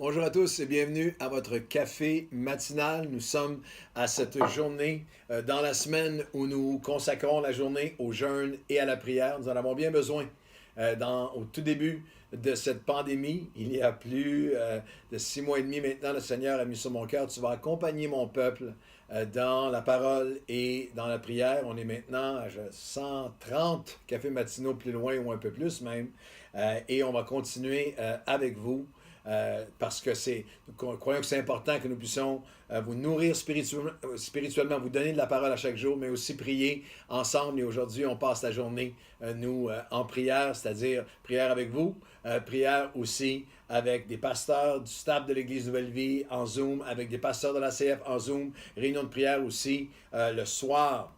Bonjour à tous et bienvenue à votre café matinal. Nous sommes à cette journée dans la semaine où nous consacrons la journée au jeûne et à la prière. Nous en avons bien besoin. Au tout début de cette pandémie, il y a plus de 6 mois et demi maintenant, le Seigneur a mis sur mon cœur, tu vas accompagner mon peuple dans la parole et dans la prière. On est maintenant à 130 cafés matinaux plus loin ou un peu plus même. Et on va continuer avec vous. Parce que nous croyons que c'est important que nous puissions vous nourrir spirituellement, vous donner de la parole à chaque jour, mais aussi prier ensemble. Et aujourd'hui, on passe la journée, en prière, c'est-à-dire prière avec vous, prière aussi avec des pasteurs du staff de l'Église Nouvelle Vie en Zoom, avec des pasteurs de la CF en Zoom, réunion de prière aussi le soir.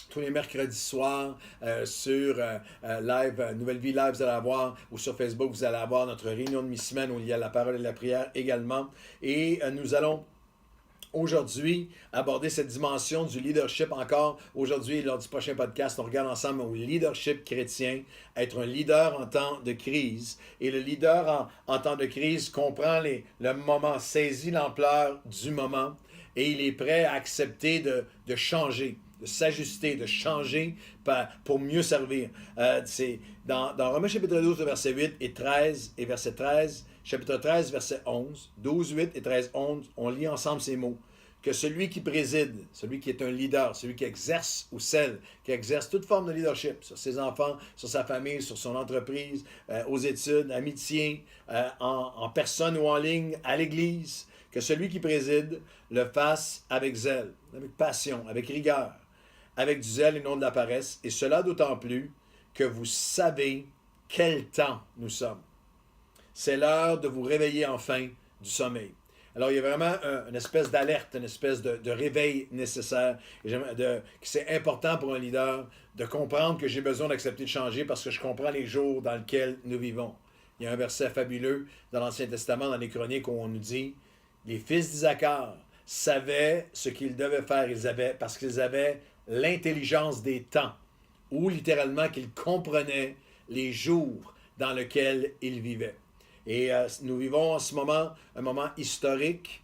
Tous les mercredis soirs sur Live, Nouvelle Vie Live, vous allez avoir, ou sur Facebook, vous allez avoir notre réunion de mi-semaine où il y a la parole et la prière également. Et nous allons aujourd'hui aborder cette dimension du leadership encore. Aujourd'hui, lors du prochain podcast, on regarde ensemble au leadership chrétien, être un leader en temps de crise. Et le leader en temps de crise comprend le moment, saisit l'ampleur du moment et il est prêt à accepter de changer, de s'ajuster, de changer pour mieux servir. C'est dans Romains chapitre 12, verset 8 et 13, et verset 13, chapitre 13, verset 11, 12, 8 et 13, 11, on lit ensemble ces mots. Que celui qui préside, celui qui est un leader, celui qui exerce ou celle qui exerce toute forme de leadership sur ses enfants, sur sa famille, sur son entreprise, aux études, amitié, en personne ou en ligne, à l'église, que celui qui préside le fasse avec zèle, avec passion, avec rigueur, avec du zèle et non de la paresse, et cela d'autant plus que vous savez quel temps nous sommes. C'est l'heure de vous réveiller enfin du sommeil. Alors, il y a vraiment une espèce d'alerte, une espèce de réveil nécessaire. C'est important pour un leader de comprendre que j'ai besoin d'accepter de changer parce que je comprends les jours dans lesquels nous vivons. Il y a un verset fabuleux dans l'Ancien Testament, dans les Chroniques, où on nous dit « Les fils d'Isaacar savaient ce qu'ils devaient faire parce qu'ils avaient l'intelligence des temps » ou littéralement qu'ils comprenaient les jours dans lesquels ils vivaient. Et nous vivons en ce moment un moment historique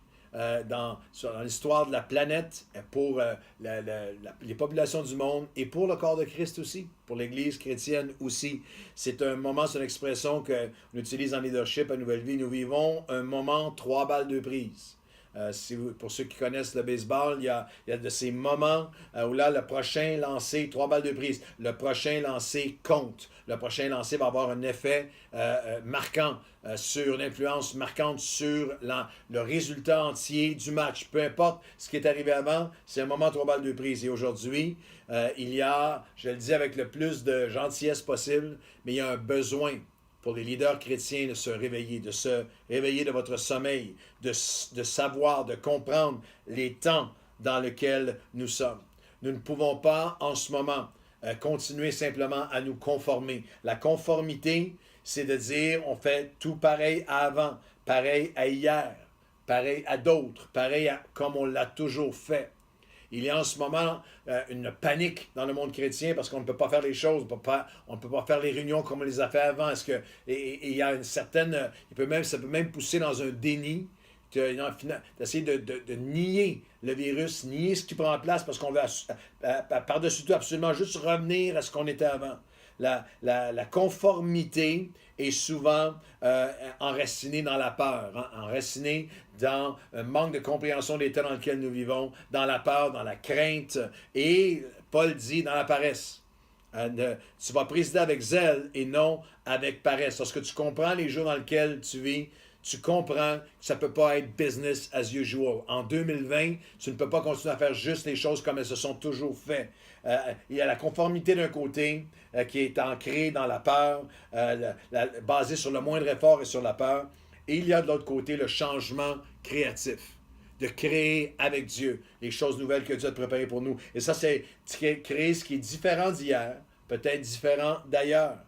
dans l'histoire de la planète pour les populations du monde et pour le corps de Christ aussi, pour l'Église chrétienne aussi. C'est un moment, c'est une expression qu'on utilise en leadership à Nouvelle Vie. Nous vivons un moment 3 balles 2 prises. Pour ceux qui connaissent le baseball, il y a de ces moments où là, le prochain lancer, 3 balles de prise, le prochain lancer compte. Le prochain lancer va avoir un effet marquant sur l'influence marquante sur le résultat entier du match. Peu importe ce qui est arrivé avant, c'est un moment 3 balles de prise. Et aujourd'hui, il y a, je le dis avec le plus de gentillesse possible, mais il y a un besoin pour les leaders chrétiens de se réveiller de votre sommeil, de savoir, de comprendre les temps dans lesquels nous sommes. Nous ne pouvons pas, en ce moment, continuer simplement à nous conformer. La conformité, c'est de dire on fait tout pareil à avant, pareil à hier, pareil à d'autres, pareil à comme on l'a toujours fait. Il y a en ce moment une panique dans le monde chrétien parce qu'on ne peut pas faire les choses, on ne peut pas faire les réunions comme on les a fait avant. Et il y a une certaine, ça peut même pousser dans un déni, d'essayer de nier le virus, nier ce qui prend place parce qu'on veut par-dessus tout absolument juste revenir à ce qu'on était avant. La conformité est souvent enracinée dans la peur, enracinée dans un manque de compréhension des temps dans lesquels nous vivons, dans la peur, dans la crainte, et Paul dit dans la paresse. Tu vas présider avec zèle et non avec paresse. Lorsque tu comprends les jours dans lesquels tu vis, tu comprends que ça ne peut pas être business as usual. En 2020, tu ne peux pas continuer à faire juste les choses comme elles se sont toujours faites. Il y a la conformité d'un côté qui est ancrée dans la peur, basée sur le moindre effort et sur la peur. Et il y a de l'autre côté le changement créatif, de créer avec Dieu les choses nouvelles que Dieu a préparées pour nous. Et ça, c'est créer ce qui est différent d'hier, peut-être différent d'ailleurs.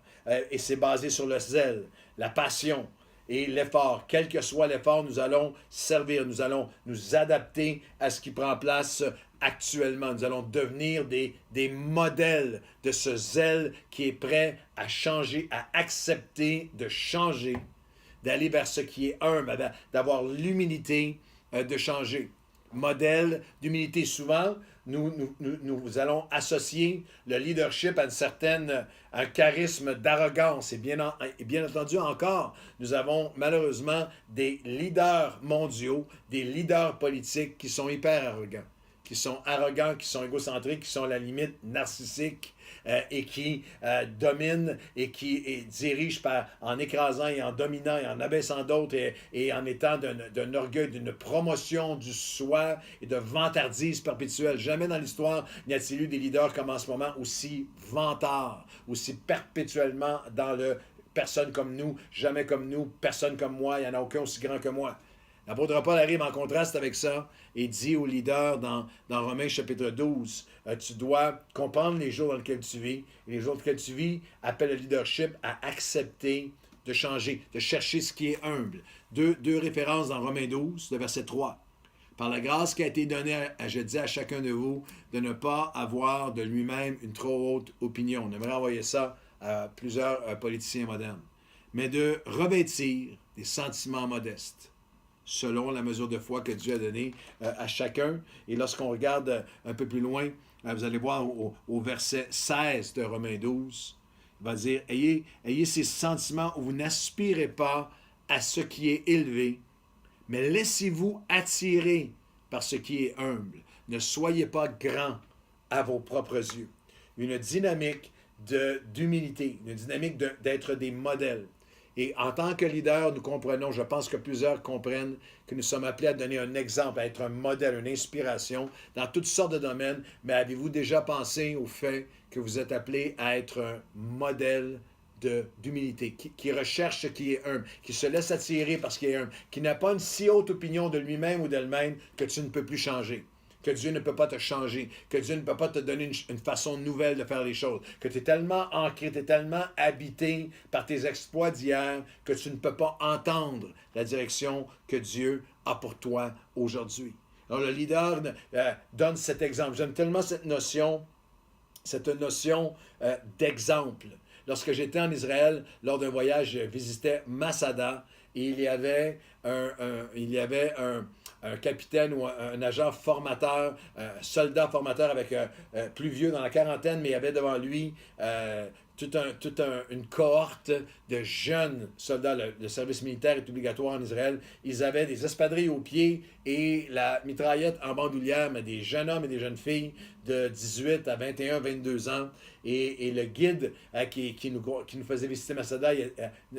Et c'est basé sur le zèle, la passion, et l'effort. Quel que soit l'effort, nous allons servir, nous allons nous adapter à ce qui prend place actuellement. Nous allons devenir des modèles de ce zèle qui est prêt à changer, à accepter de changer, d'aller vers ce qui est humble, d'avoir l'humilité de changer. Modèle d'humilité. Souvent, nous allons associer le leadership à un charisme d'arrogance. Et bien entendu, encore, nous avons malheureusement des leaders mondiaux, des leaders politiques qui sont hyper arrogants, qui sont égocentriques, qui sont à la limite narcissiques et qui dominent et qui dirigent en écrasant et en dominant et en abaissant d'autres et en étant d'un orgueil, d'une promotion du soi et de vantardise perpétuelle. Jamais dans l'histoire n'y a-t-il eu des leaders comme en ce moment aussi vantards, aussi perpétuellement dans le personne comme nous, jamais comme nous, personne comme moi, il n'y en a aucun aussi grand que moi. L'apôtre Paul arrive en contraste avec ça et dit aux leaders dans Romains chapitre 12, tu dois comprendre les jours dans lesquels tu vis. Et les jours dans lesquels tu vis appellent le leadership à accepter de changer, de chercher ce qui est humble. Deux références dans Romains 12, le verset 3. Par la grâce qui a été donnée, je dis à chacun de vous, de ne pas avoir de lui-même une trop haute opinion. On aimerait envoyer ça à plusieurs politiciens modernes. Mais de revêtir des sentiments modestes, selon la mesure de foi que Dieu a donnée à chacun. Et lorsqu'on regarde un peu plus loin, vous allez voir au verset 16 de Romains 12, il va dire, ayez ces sentiments où vous n'aspirez pas à ce qui est élevé, mais laissez-vous attirer par ce qui est humble. Ne soyez pas grand à vos propres yeux. Une dynamique d'humilité, une dynamique d'être des modèles. Et en tant que leader, nous comprenons, je pense que plusieurs comprennent que nous sommes appelés à donner un exemple, à être un modèle, une inspiration dans toutes sortes de domaines. Mais avez-vous déjà pensé au fait que vous êtes appelés à être un modèle d'humilité, qui recherche ce qui est humble, qui se laisse attirer parce qu'il est humble, qui n'a pas une si haute opinion de lui-même ou d'elle-même que tu ne peux plus changer, que Dieu ne peut pas te changer, que Dieu ne peut pas te donner une façon nouvelle de faire les choses, que tu es tellement ancré, tu es tellement habité par tes exploits d'hier que tu ne peux pas entendre la direction que Dieu a pour toi aujourd'hui. Alors le leader donne cet exemple. J'aime tellement cette notion d'exemple. Lorsque j'étais en Israël, lors d'un voyage, je visitais Masada et il y avait un capitaine ou un agent formateur, un soldat formateur avec plus vieux dans la quarantaine, mais il y avait devant lui une cohorte de jeunes soldats. Le service militaire est obligatoire en Israël. Ils avaient des espadrilles aux pieds et la mitraillette en bandoulière, mais des jeunes hommes et des jeunes filles de 18 à 21, 22 ans. Et le guide qui nous faisait visiter Masada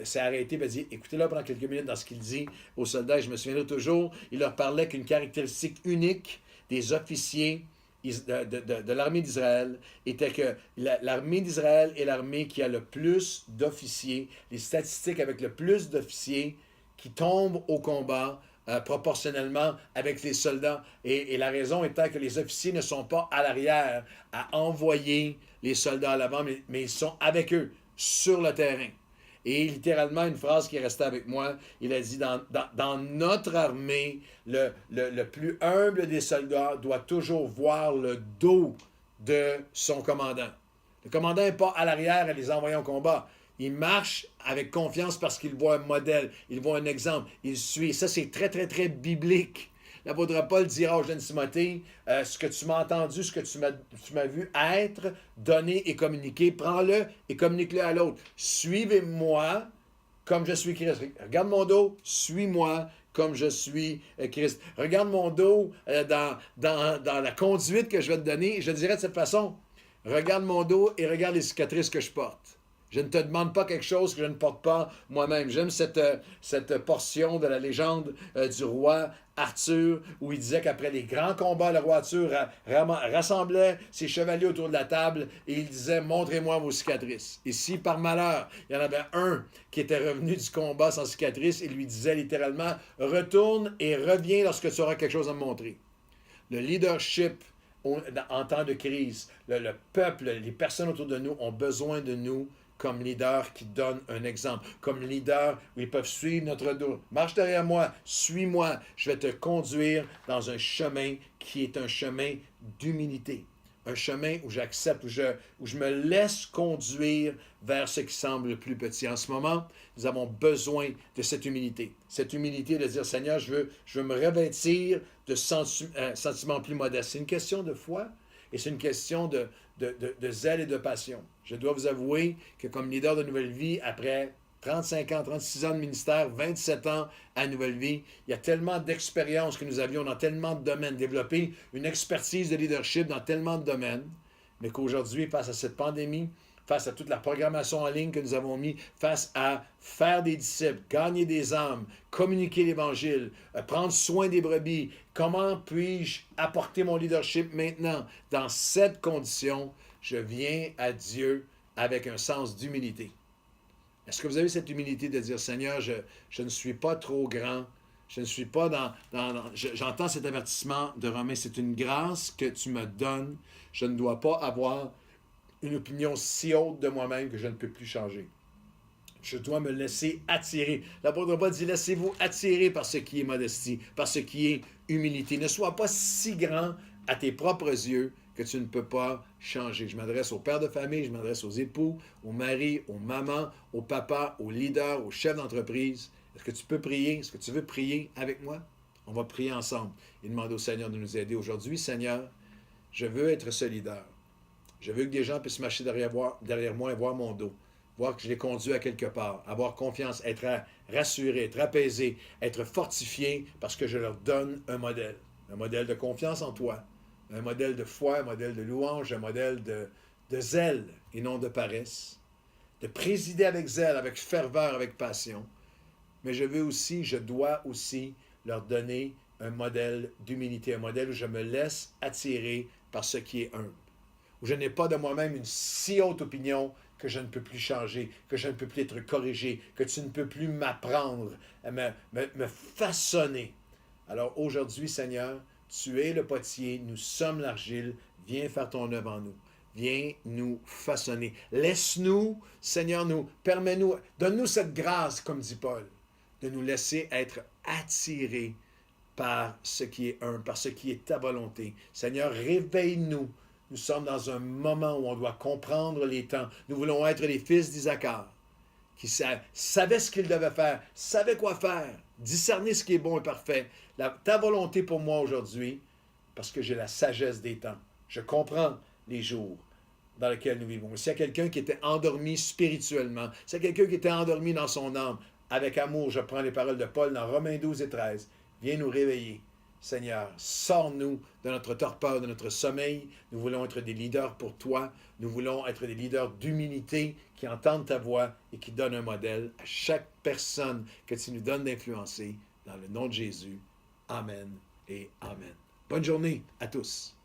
s'est arrêté et a dit, écoutez-le pendant quelques minutes dans ce qu'il dit aux soldats. Et je me souviendrai toujours, il leur parlait qu'une caractéristique unique des officiers de l'armée d'Israël était que l'armée d'Israël est l'armée qui a le plus d'officiers, les statistiques avec le plus d'officiers qui tombent au combat proportionnellement avec les soldats. Et la raison étant que les officiers ne sont pas à l'arrière à envoyer les soldats à l'avant, mais ils sont avec eux, sur le terrain. Et littéralement, une phrase qui est restée avec moi, il a dit, dans notre armée, le plus humble des soldats doit toujours voir le dos de son commandant. Le commandant n'est pas à l'arrière à les envoyer au combat. Il marche avec confiance parce qu'il voit un modèle, il voit un exemple, il suit. Ça, c'est très, très, très biblique. L'apôtre Paul dira au jeune Timothée, ce que tu m'as entendu, ce que tu m'as vu être, donner et communiquer, prends-le et communique-le à l'autre. Suivez-moi comme je suis Christ. Regarde mon dos, suis-moi comme je suis Christ. Regarde mon dos dans la conduite que je vais te donner. Je dirais de cette façon, regarde mon dos et regarde les cicatrices que je porte. Je ne te demande pas quelque chose que je ne porte pas moi-même. J'aime cette portion de la légende du roi Arthur, où il disait qu'après les grands combats, le roi Arthur rassemblait ses chevaliers autour de la table et il disait « Montrez-moi vos cicatrices ». Et si par malheur, il y en avait un qui était revenu du combat sans cicatrice, il lui disait littéralement « Retourne et reviens lorsque tu auras quelque chose à me montrer ». Le leadership en temps de crise, le peuple, les personnes autour de nous ont besoin de nous comme leader qui donne un exemple, comme leader où ils peuvent suivre notre dos. Marche derrière moi, suis-moi, je vais te conduire dans un chemin qui est un chemin d'humilité, un chemin où j'accepte, où je me laisse conduire vers ce qui semble le plus petit. En ce moment, nous avons besoin de cette humilité. Cette humilité de dire, Seigneur, je veux me revêtir de sentiments plus modestes. C'est une question de foi et c'est une question de zèle et de passion. Je dois vous avouer que comme leader de Nouvelle Vie, après 35 ans, 36 ans de ministère, 27 ans à Nouvelle Vie. Il y a tellement d'expériences que nous avions dans tellement de domaines, développer une expertise de leadership dans tellement de domaines, mais qu'aujourd'hui, face à cette pandémie, face à toute la programmation en ligne que nous avons mis, face à faire des disciples, gagner des âmes, communiquer l'Évangile, prendre soin des brebis, comment puis-je apporter mon leadership maintenant? Dans cette condition, je viens à Dieu avec un sens d'humilité. Est-ce que vous avez cette humilité de dire, Seigneur, je ne suis pas trop grand, je ne suis pas j'entends cet avertissement de Romain, c'est une grâce que tu me donnes, je ne dois pas avoir une opinion si haute de moi-même que je ne peux plus changer. Je dois me laisser attirer. L'apôtre Paul dit, laissez-vous attirer par ce qui est modestie, par ce qui est humilité. Ne sois pas si grand à tes propres yeux que tu ne peux pas changer. Je m'adresse aux pères de famille, je m'adresse aux époux, aux maris, aux mamans, aux papas, aux leaders, aux chefs d'entreprise. Est-ce que tu peux prier? Est-ce que tu veux prier avec moi? On va prier ensemble et demander au Seigneur de nous aider aujourd'hui. Seigneur, je veux être ce leader. Je veux que des gens puissent marcher derrière moi et voir mon dos. Voir que je les conduis à quelque part. Avoir confiance, être rassuré, être apaisé, être fortifié parce que je leur donne un modèle. Un modèle de confiance en toi. Un modèle de foi, un modèle de louange, un modèle de zèle et non de paresse. De présider avec zèle, avec ferveur, avec passion. Mais je dois aussi leur donner un modèle d'humilité, un modèle où je me laisse attirer par ce qui est humble. Où je n'ai pas de moi-même une si haute opinion que je ne peux plus changer, que je ne peux plus être corrigé, que tu ne peux plus m'apprendre, me façonner. Alors aujourd'hui, Seigneur, tu es le potier, nous sommes l'argile, viens faire ton œuvre en nous. Viens nous façonner. Laisse-nous, Seigneur, permets-nous, donne-nous cette grâce, comme dit Paul, de nous laisser être attirés par ce qui est par ce qui est ta volonté. Seigneur, réveille-nous. Nous sommes dans un moment où on doit comprendre les temps. Nous voulons être les fils d'Isaacar, qui savaient ce qu'ils devaient faire, savaient quoi faire, discerner ce qui est bon et parfait. Ta volonté pour moi aujourd'hui, parce que j'ai la sagesse des temps. Je comprends les jours dans lesquels nous vivons. S'il y a quelqu'un qui était endormi spirituellement, s'il y a quelqu'un qui était endormi dans son âme, avec amour, je prends les paroles de Paul dans Romains 12 et 13. Viens nous réveiller. Seigneur, sors-nous de notre torpeur, de notre sommeil. Nous voulons être des leaders pour toi. Nous voulons être des leaders d'humilité qui entendent ta voix et qui donnent un modèle à chaque personne que tu nous donnes d'influencer. Dans le nom de Jésus. Amen et Amen. Bonne journée à tous.